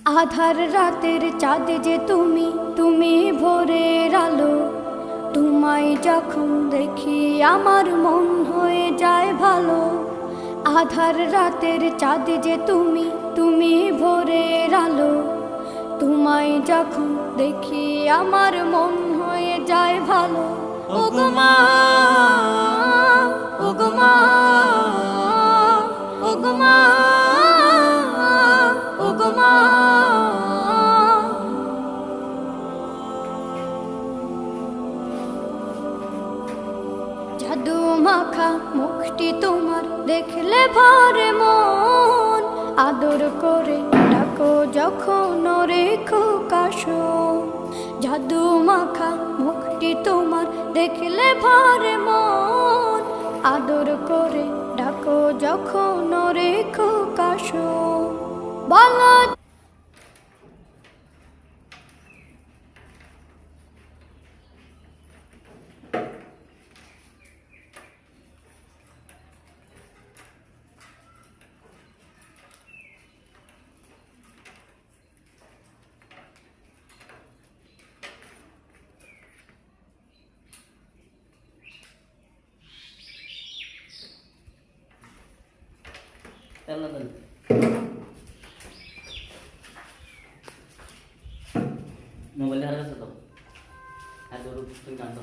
আধার রাতের চাঁদ যে তুমি, তুমি ভোরের আলো। তোমায় যখন দেখি আমার মন হয়ে যায় ভালো। আধার রাতের চাঁদ যে তুমি, তুমি ভোরের আলো। তোমায় যখন দেখি আমার মন হয়ে যায় ভালো। ওগো মা, ওগো মা, ওগো মা, ওগো মা। জাদু মাখা মুখটি তোমার দেখলে ভরে মন। আদর করে ডাকো যখন রেখো কাশন। জাদু মাখা মুখটি তোমার দেখলে ভরে মন। আদর করে ডাকো যখন রেখো কাশন। বলো মোবাইল হারা গেছে তো এত তুমি কাঁদো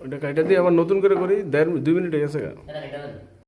ওটা কাইটা দিয়ে আবার নতুন করে করি 2 মিনিট হয়ে গেছে।